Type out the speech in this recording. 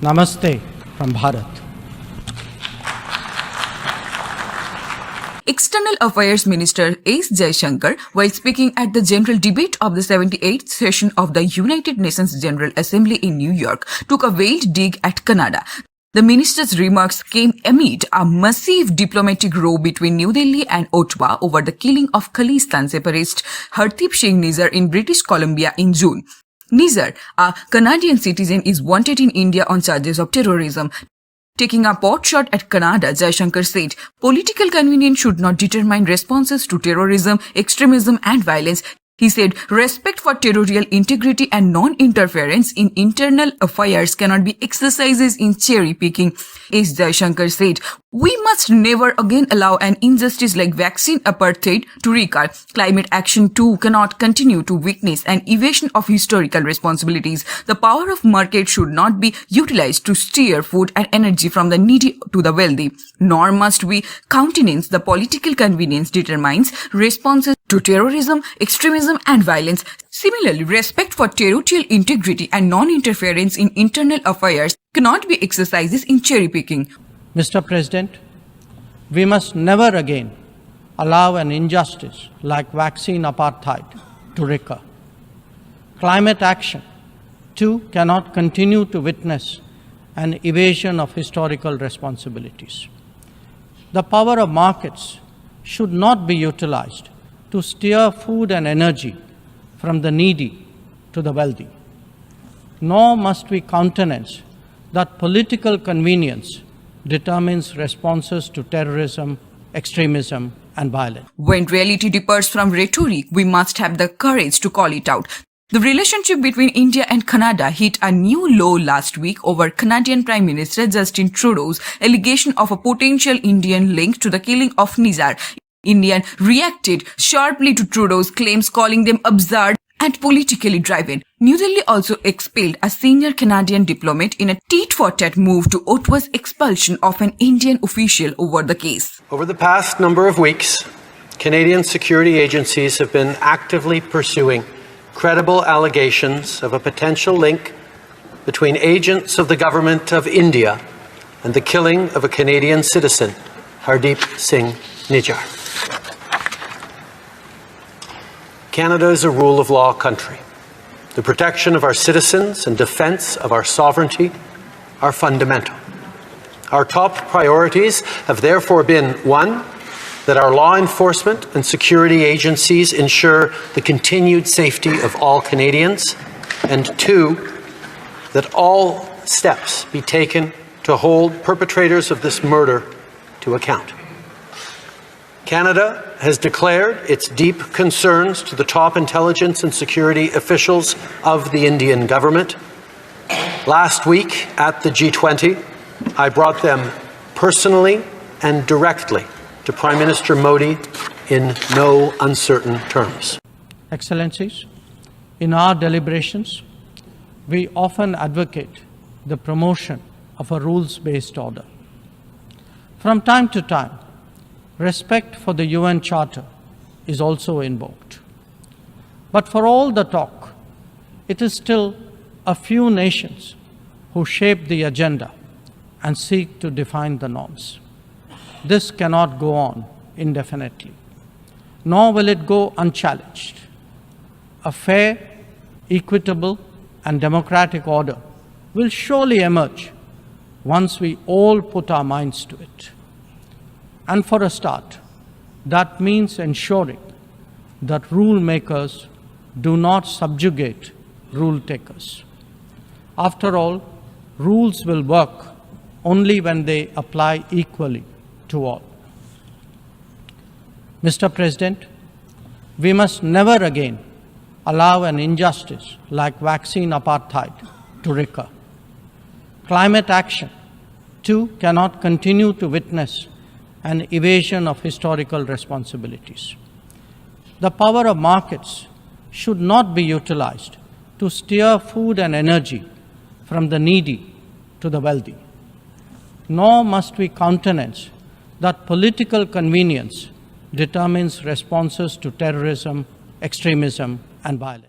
Namaste from Bharat. External Affairs Minister EAM Jaishankar, while speaking at the general debate of the 78th session of the United Nations General Assembly in New York, took a veiled dig at Canada. The minister's remarks came amid a massive diplomatic row between New Delhi and Ottawa over the killing of Khalistan separatist Hardeep Singh Nijjar in British Columbia in June. Nijjar, a Canadian citizen, is wanted in India on charges of terrorism. Taking a pot shot at Canada, Jaishankar said, political convenience should not determine responses to terrorism, extremism and violence. He said, respect for territorial integrity and non-interference in internal affairs cannot be exercises in cherry-picking. As Jaishankar said, we must never again allow an injustice like vaccine apartheid to recur. Climate action too cannot continue to witness an evasion of historical responsibilities. The power of market should not be utilized to steer food and energy from the needy to the wealthy. Nor must we countenance the political convenience determines responses to terrorism, extremism and violence. Similarly, respect for territorial integrity and non-interference in internal affairs cannot be exercises in cherry-picking. Mr. President, we must never again allow an injustice like vaccine apartheid to recur. Climate action, too, cannot continue to witness an evasion of historical responsibilities. The power of markets should not be utilized to steer food and energy from the needy to the wealthy. Nor must we countenance that political convenience determines responses to terrorism, extremism, and violence. When reality differs from rhetoric, we must have the courage to call it out. The relationship between India and Canada hit a new low last week over Canadian Prime Minister Justin Trudeau's allegation of a potential Indian link to the killing of Nijjar. India reacted sharply to Trudeau's claims, calling them absurd and politically driven. New Delhi also expelled a senior Canadian diplomat in a tit-for-tat move to Ottawa's expulsion of an Indian official over the case. Over the past number of weeks, Canadian security agencies have been actively pursuing credible allegations of a potential link between agents of the government of India and the killing of a Canadian citizen, Hardeep Singh Nijjar. Canada is a rule of law country. The protection of our citizens and defense of our sovereignty are fundamental. Our top priorities have therefore been, one, that our law enforcement and security agencies ensure the continued safety of all Canadians, and two, that all steps be taken to hold perpetrators of this murder to account. Canada has declared its deep concerns to the top intelligence and security officials of the Indian government. Last week at the G20, I brought them personally and directly to Prime Minister Modi in no uncertain terms. Excellencies, in our deliberations, we often advocate the promotion of a rules-based order. From time to time, respect for the UN Charter is also invoked. But for all the talk, it is still a few nations who shape the agenda and seek to define the norms. This cannot go on indefinitely, nor will it go unchallenged. A fair, equitable, and democratic order will surely emerge once we all put our minds to it. And for a start, that means ensuring that rule makers do not subjugate rule takers. After all, rules will work only when they apply equally to all. Mr. President, we must never again allow an injustice like vaccine apartheid to recur. Climate action, too, cannot continue to witness an evasion of historical responsibilities. The power of markets should not be utilized to steer food and energy from the needy to the wealthy. Nor must we countenance that political convenience determines responses to terrorism, extremism, and violence.